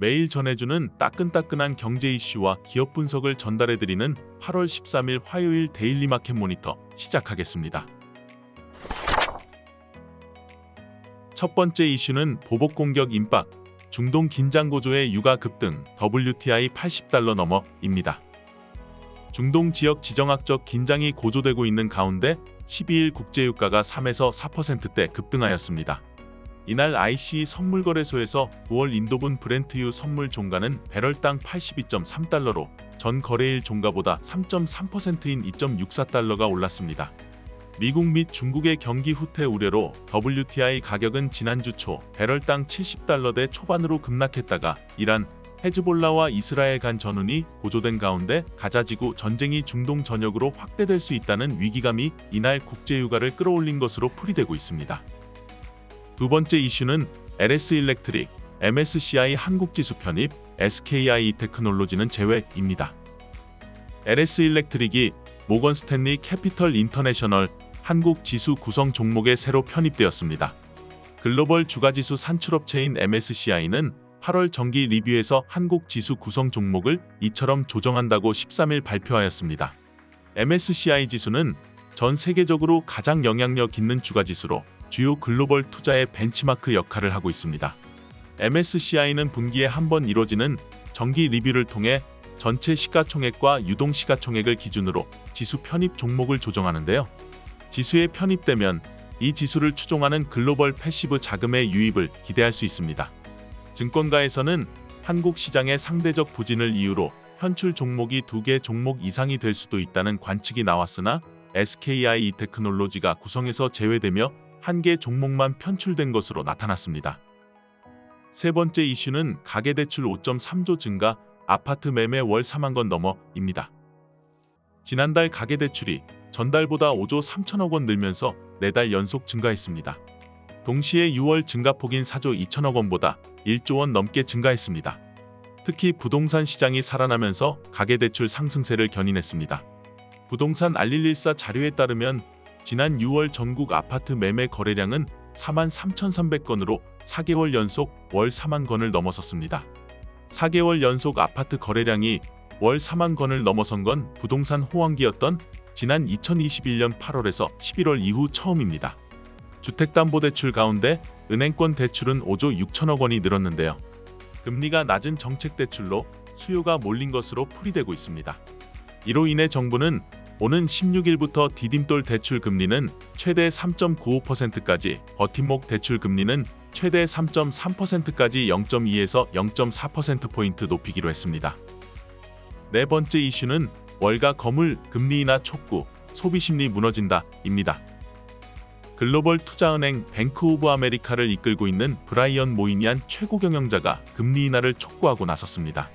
매일 전해주는 따끈따끈한 경제 이슈와 기업 분석을 전달해드리는 8월 13일 화요일 데일리 마켓 모니터 시작하겠습니다. 첫 번째 이슈는 보복 공격 임박, 중동 긴장 고조의 유가 급등, WTI 80달러 넘어입니다. 중동 지역 지정학적 긴장이 고조되고 있는 가운데 12일 국제유가가 3에서 4%대 급등하였습니다. 이날 ICE 선물거래소에서 9월 인도분 브렌트유 선물 종가는 배럴당 82.3달러로 전 거래일 종가보다 3.3%인 2.64달러가 올랐습니다. 미국 및 중국의 경기 후퇴 우려로 WTI 가격은 지난주 초 배럴당 70달러대 초반으로 급락했다가 이란, 헤즈볼라와 이스라엘 간 전운이 고조된 가운데 가자지구 전쟁이 중동 전역으로 확대될 수 있다는 위기감이 이날 국제유가를 끌어올린 것으로 풀이되고 있습니다. 두 번째 이슈는 LS 일렉트릭, MSCI 한국지수 편입, SKI 테크놀로지는 제외입니다. LS 일렉트릭이 모건 스탠리 캐피털 인터내셔널 한국 지수 구성 종목에 새로 편입되었습니다. 글로벌 주가지수 산출업체인 MSCI는 8월 정기 리뷰에서 한국 지수 구성 종목을 이처럼 조정한다고 13일 발표하였습니다. MSCI 지수는 전 세계적으로 가장 영향력 있는 주가지수로 주요 글로벌 투자의 벤치마크 역할을 하고 있습니다. MSCI는 분기에 한 번 이뤄지는 정기 리뷰를 통해 전체 시가총액과 유동 시가총액을 기준으로 지수 편입 종목을 조정하는데요. 지수에 편입되면 이 지수를 추종하는 글로벌 패시브 자금의 유입을 기대할 수 있습니다. 증권가에서는 한국 시장의 상대적 부진을 이유로 현출 종목이 2개 종목 이상이 될 수도 있다는 관측이 나왔으나 SKI 테크놀로지가 구성에서 제외되며 1개 종목만 편출된 것으로 나타났습니다. 세 번째 이슈는 가계대출 5.3조 증가, 아파트 매매 월 4만 건 넘어입니다. 지난달 가계대출이 전달보다 5조 3천억 원 늘면서 4달 연속 증가했습니다. 동시에 6월 증가폭인 4조 2천억 원보다 1조 원 넘게 증가했습니다. 특히 부동산 시장이 살아나면서 가계대출 상승세를 견인했습니다. 부동산 알릴일사 자료에 따르면 지난 6월 전국 아파트 매매 거래량은 43,300건으로 4개월 연속 월 4만 건을 넘어섰습니다. 4개월 연속 아파트 거래량이 월 4만 건을 넘어선 건 부동산 호황기였던 지난 2021년 8월에서 11월 이후 처음입니다. 주택담보대출 가운데 은행권 대출은 5조 6천억 원이 늘었는데요. 금리가 낮은 정책대출로 수요가 몰린 것으로 풀이되고 있습니다. 이로 인해 정부는 오는 16일부터 디딤돌 대출 금리는 최대 3.95%까지, 버팀목 대출 금리는 최대 3.3%까지 0.2에서 0.4%포인트 높이기로 했습니다. 네 번째 이슈는 월가 거물 금리 인하 촉구, 소비심리 무너진다입니다. 글로벌 투자은행 뱅크 오브 아메리카를 이끌고 있는 브라이언 모이니안 최고 경영자가 금리 인하를 촉구하고 나섰습니다.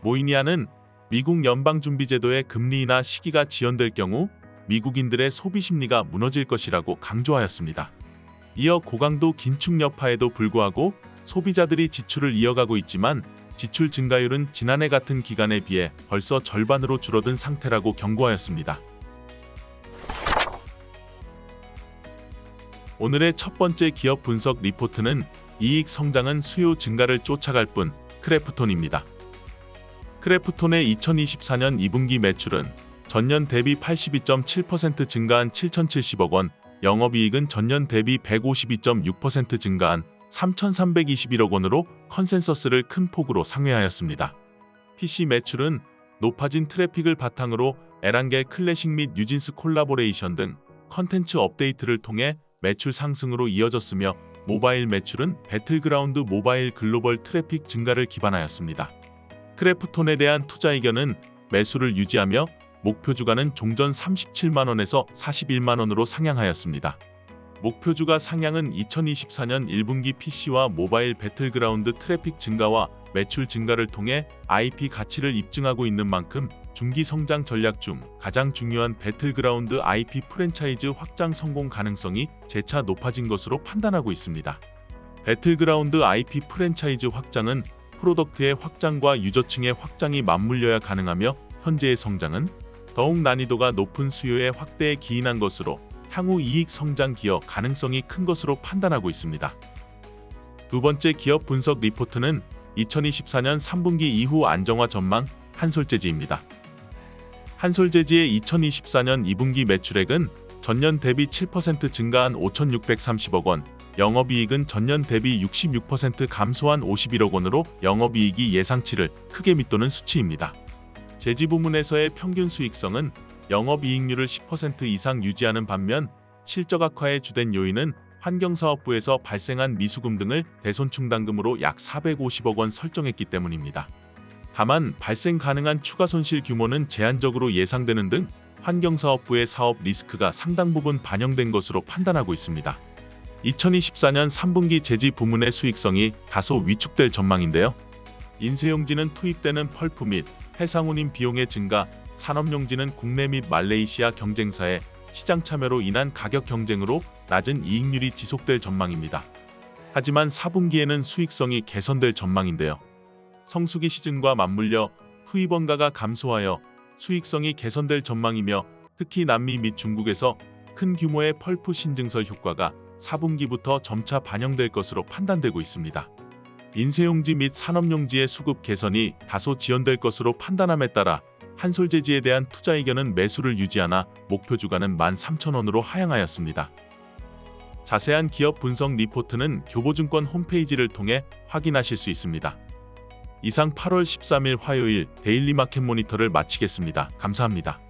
모이니안은 미국 연방준비제도의 금리 인하 시기가 지연될 경우 미국인들의 소비 심리가 무너질 것이라고 강조하였습니다. 이어 고강도 긴축 여파에도 불구하고 소비자들이 지출을 이어가고 있지만 지출 증가율은 지난해 같은 기간에 비해 벌써 절반으로 줄어든 상태라고 경고하였습니다. 오늘의 첫 번째 기업 분석 리포트는 이익 성장은 수요 증가를 쫓아갈 뿐 크래프톤입니다. 크래프톤의 2024년 2분기 매출은 전년 대비 82.7% 증가한 7,070억 원, 영업이익은 전년 대비 152.6% 증가한 3,321억 원으로 컨센서스를 큰 폭으로 상회하였습니다. PC 매출은 높아진 트래픽을 바탕으로 에란겔 클래식 및 뉴진스 콜라보레이션 등 컨텐츠 업데이트를 통해 매출 상승으로 이어졌으며 모바일 매출은 배틀그라운드 모바일 글로벌 트래픽 증가를 기반하였습니다. 크래프톤에 대한 투자 의견은 매수를 유지하며 목표 주가는 종전 37만원에서 41만원으로 상향하였습니다. 목표 주가 상향은 2024년 1분기 PC와 모바일 배틀그라운드 트래픽 증가와 매출 증가를 통해 IP 가치를 입증하고 있는 만큼 중기 성장 전략 중 가장 중요한 배틀그라운드 IP 프랜차이즈 확장 성공 가능성이 재차 높아진 것으로 판단하고 있습니다. 배틀그라운드 IP 프랜차이즈 확장은 프로덕트의 확장과 유저층의 확장이 맞물려야 가능하며 현재의 성장은 더욱 난이도가 높은 수요의 확대에 기인한 것으로 향후 이익 성장 기여 가능성이 큰 것으로 판단하고 있습니다. 두 번째 기업 분석 리포트는 2024년 3분기 이후 안정화 전망 한솔재지입니다. 한솔재지의 2024년 2분기 매출액은 전년 대비 7% 증가한 5,630억 원, 영업이익은 전년 대비 66% 감소한 51억 원으로 영업이익이 예상치를 크게 밑도는 수치입니다. 제지 부문에서의 평균 수익성은 영업이익률을 10% 이상 유지하는 반면 실적 악화의 주된 요인은 환경사업부에서 발생한 미수금 등을 대손충당금으로 약 450억 원 설정했기 때문입니다. 다만 발생 가능한 추가 손실 규모는 제한적으로 예상되는 등 환경사업부의 사업 리스크가 상당 부분 반영된 것으로 판단하고 있습니다. 2024년 3분기 제지 부문의 수익성이 다소 위축될 전망인데요. 인쇄용지는 투입되는 펄프 및 해상운임 비용의 증가, 산업용지는 국내 및 말레이시아 경쟁사의 시장 참여로 인한 가격 경쟁으로 낮은 이익률이 지속될 전망입니다. 하지만 4분기에는 수익성이 개선될 전망인데요. 성수기 시즌과 맞물려 투입 원가가 감소하여 수익성이 개선될 전망이며 특히 남미 및 중국에서 큰 규모의 펄프 신증설 효과가 4분기부터 점차 반영될 것으로 판단되고 있습니다. 인쇄용지 및 산업용지의 수급 개선이 다소 지연될 것으로 판단함에 따라 한솔재지에 대한 투자 의견은 매수를 유지하나 목표 주가는 13,000원으로 하향하였습니다. 자세한 기업 분석 리포트는 교보증권 홈페이지를 통해 확인하실 수 있습니다. 이상 8월 13일 화요일 데일리 마켓 모니터를 마치겠습니다. 감사합니다.